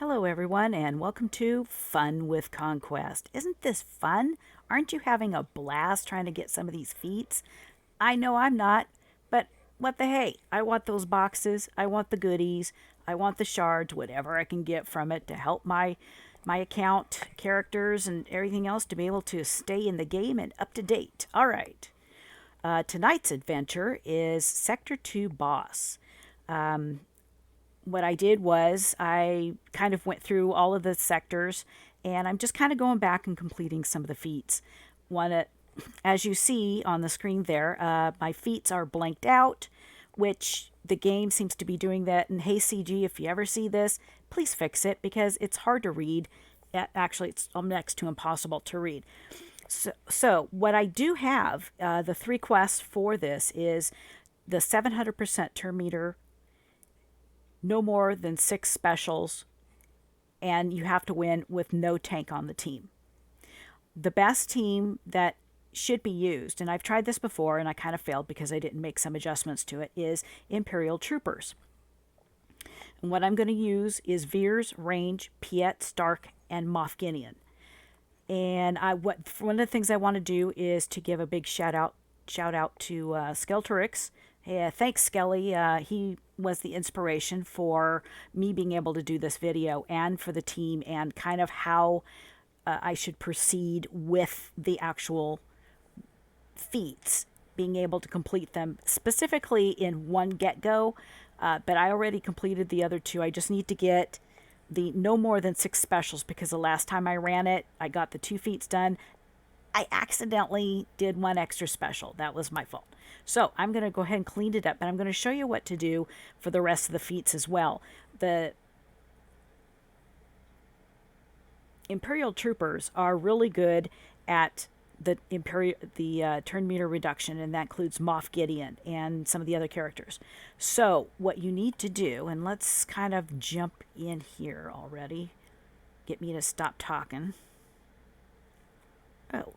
Hello, everyone, and welcome to Fun with Conquest. Isn't this fun? Aren't you having a blast trying to get some of these feats? I know I'm not, but what the hey? I want those boxes, I want the goodies, I want the shards, whatever I can get from it to help my account, characters, and everything else to be able to stay in the game and up to date. All right. Tonight's adventure is Sector 2 Boss. What I did was I kind of went through all of the sectors, and I'm just kind of going back and completing some of the feats. As you see on the screen there, my feats are blanked out, which the game seems to be doing that. And hey, CG, if you ever see this, please fix it because it's hard to read. Actually, it's next to impossible to read. So what I do have, the three quests for this is the 700% turn meter, no more than 6 specials, and you have to win with no tank on the team. The best team that should be used, and I've tried this before and I kind of failed because I didn't make some adjustments to it, is Imperial Troopers. And what I'm going to use is Veers, Range, Piett, Starck, and Moff Gideon. And one of the things I want to do is to give a big shout out to Skelturix. Yeah, thanks, Skelly. He was the inspiration for me being able to do this video and for the team and kind of how I should proceed with the actual feats, being able to complete them specifically in one get-go. But I already completed the other two. I just need to get the no more than 6 specials because the last time I ran it, I got the 2 feats done. I accidentally did 1 extra special. That was my fault. So I'm going to go ahead and clean it up, and I'm going to show you what to do for the rest of the feats as well. The Imperial Troopers are really good at the turn meter reduction, and that includes Moff Gideon and some of the other characters. So what you need to do, and let's kind of jump in here already. Get me to stop talking. Oh,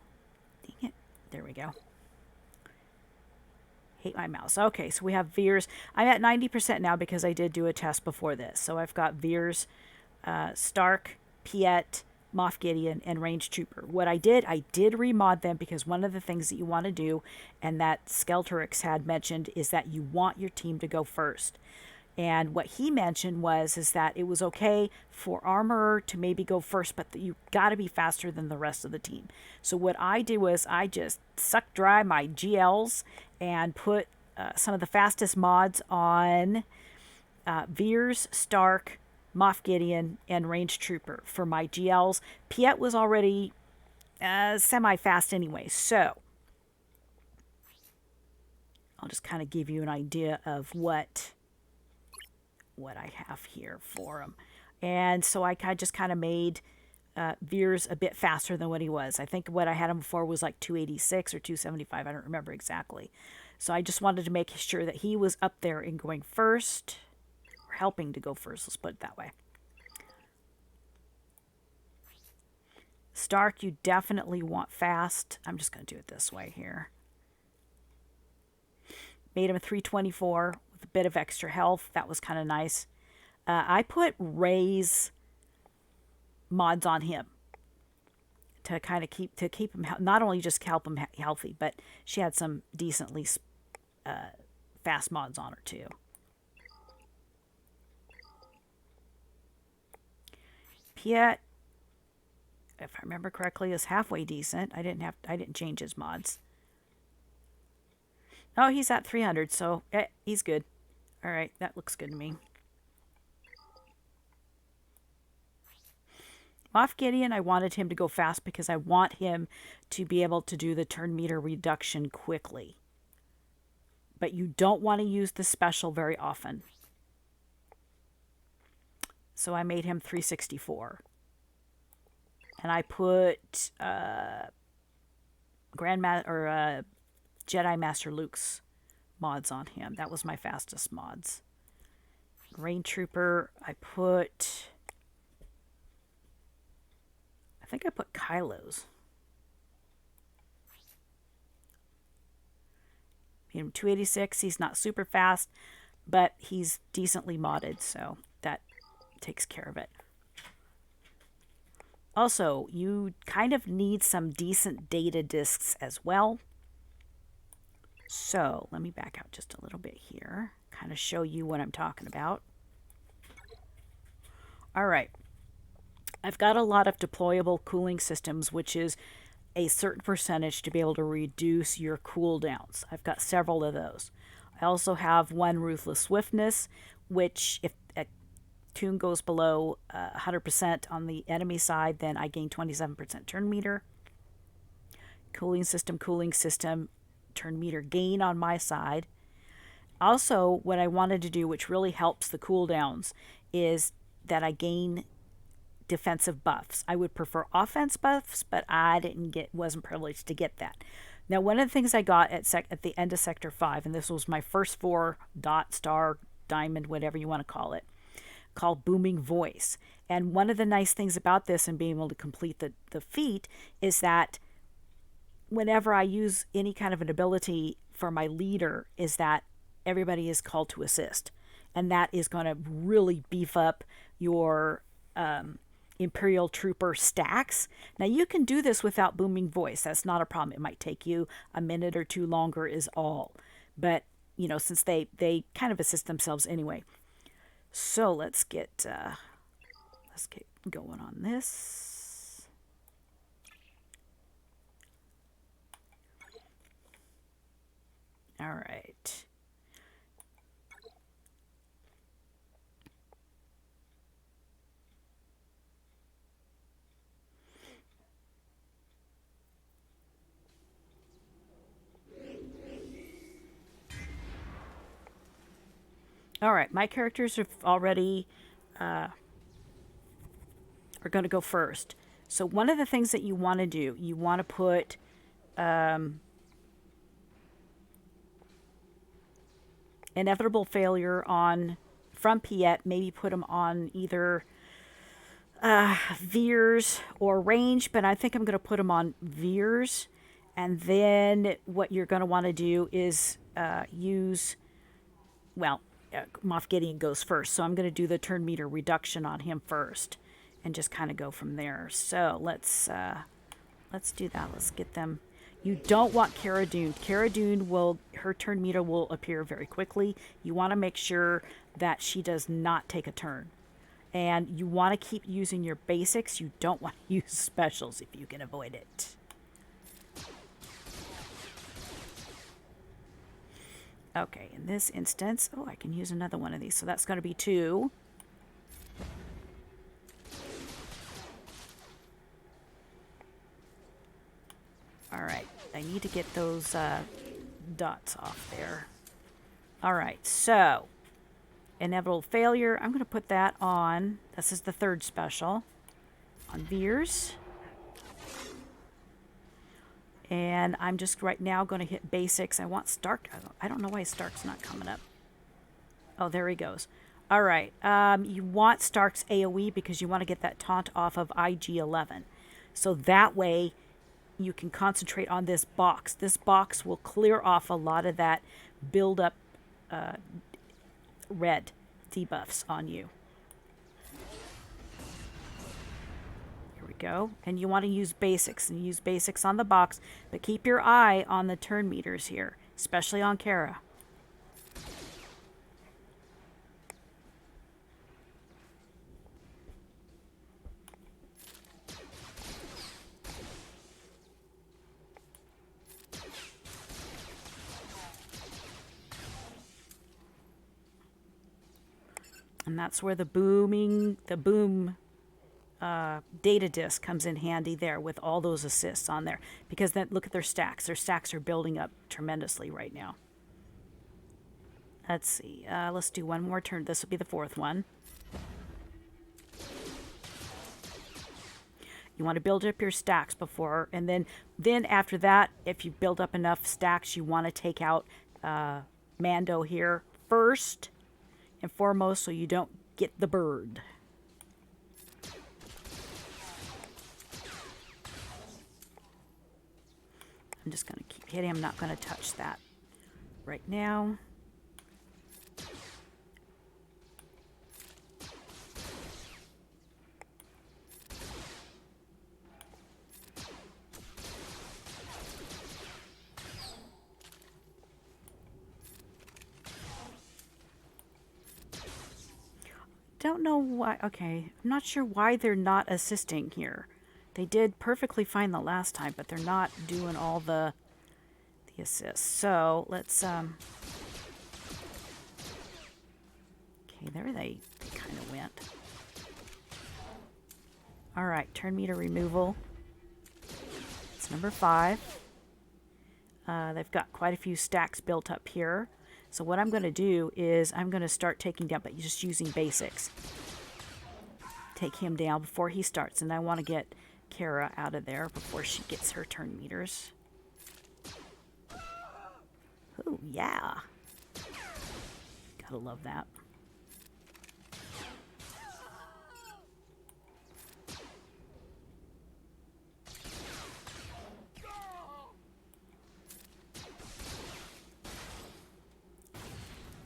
dang it. There we go. Hate my mouse. Okay, so we have Veers. I'm at 90% now because I did do a test before this. So I've got Veers, Starck, Piett, Moff Gideon, and Range Trooper. What I did remod them because one of the things that you want to do, and that Skelturix had mentioned, is that you want your team to go first. And what he mentioned is that it was okay for Armorer to maybe go first, but you got to be faster than the rest of the team. So what I did was I just sucked dry my GLs and put some of the fastest mods on Veers, Starck, Moff Gideon, and Range Trooper for my GLs. Piett was already semi-fast anyway, so I'll just kind of give you an idea of what I have here for him. And so I just kind of made Veers a bit faster than what he was. I think what I had him before was like 286 or 275. I don't remember exactly. So I just wanted to make sure that he was up there in going first, or helping to go first. Let's put it that way. Starck, you definitely want fast. I'm just going to do it this way here. Made him a 324 with a bit of extra health. That was kind of nice. I put Ray's mods on him to kind of keep him, not only just help him healthy, but she had some decently fast mods on her too. Piett, if I remember correctly, is halfway decent. I didn't change his mods. Oh, he's at 300, so he's good. All right, that looks good to me. Moff Gideon, I wanted him to go fast because I want him to be able to do the turn meter reduction quickly. But you don't want to use the special very often. So I made him 364. And I put Jedi Master Luke's mods on him. That was my fastest mods. Range Trooper, I think I put Kylo's. Made him 286. He's not super fast, but he's decently modded, so that takes care of it. Also, you kind of need some decent data disks as well. So let me back out just a little bit here, kind of show you what I'm talking about. All right. I've got a lot of deployable cooling systems, which is a certain percentage to be able to reduce your cooldowns. I've got several of those. I also have one Ruthless Swiftness, which if a tune goes below 100% on the enemy side, then I gain 27% turn meter. Cooling system, turn meter gain on my side. Also, what I wanted to do, which really helps the cooldowns, is that I gain defensive buffs. I would prefer offense buffs, but I wasn't privileged to get that. Now, one of the things I got at the end of Sector 5, and this was my first 4 dot, star, diamond, whatever you want to call it, called Booming Voice. And one of the nice things about this and being able to complete the feat is that whenever I use any kind of an ability for my leader, is that everybody is called to assist. And that is going to really beef up your Imperial Trooper stacks. Now, you can do this without Booming Voice. That's not a problem. It might take you a minute or two longer is all. But, you know, since they kind of assist themselves anyway. So let's get going on this. All right. All right, my characters have already are going to go first. So one of the things that you want to do, you want to put inevitable failure on from Piett. Maybe put them on either Veers or range, but I think I'm going to put them on Veers. And then what you're going to want to do is use, well, Moff Gideon goes first, so I'm going to do the turn meter reduction on him first, and just kind of go from there. So let's do that. Let's get them. You don't want Cara Dune. Cara Dune her turn meter will appear very quickly. You want to make sure that she does not take a turn, and you want to keep using your basics. You don't want to use specials if you can avoid it. Okay, in this instance, I can use another one of these. So that's going to be 2. All right, I need to get those dots off there. All right, so inevitable failure. I'm going to put that on. This is the 3rd special on Veers. And I'm just right now going to hit basics. I want Starck. I don't know why Starck's not coming up. Oh, there he goes. All right. You want Starck's AoE because you want to get that taunt off of IG-11. So that way you can concentrate on this box. This box will clear off a lot of that build-up red debuffs on you. Go, and you want to use basics, and use basics on the box, but keep your eye on the turn meters here, especially on Cara. And that's where the boom data disk comes in handy there with all those assists on there, because then look at their stacks. Their stacks are building up tremendously right now. Let's see. Let's do one more turn. This will be the 4th one. You want to build up your stacks before, and then after that, if you build up enough stacks, you want to take out Mando here first and foremost, so you don't get the bird. I'm just going to keep hitting. I'm not going to touch that right now. don't know why. Okay, I'm not sure why they're not assisting here. They did perfectly fine the last time, but they're not doing all the assists. So let's okay, there they kind of went. All right, turn meter removal. It's number 5. They've got quite a few stacks built up here. So what I'm going to do is I'm going to start taking down, but just using basics. Take him down before he starts, and I want to get Kara out of there before she gets her turn meters. Oh, yeah. Gotta love that.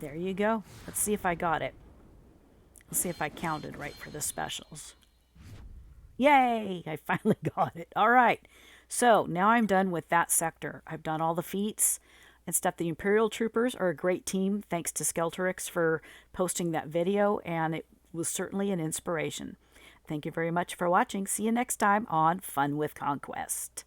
There you go. Let's see if I got it. Let's see if I counted right for the specials. Yay! I finally got it. All right. So now I'm done with that sector. I've done all the feats and stuff. The Imperial Troopers are a great team. Thanks to Skelturix for posting that video, and it was certainly an inspiration. Thank you very much for watching. See you next time on Fun with Conquest.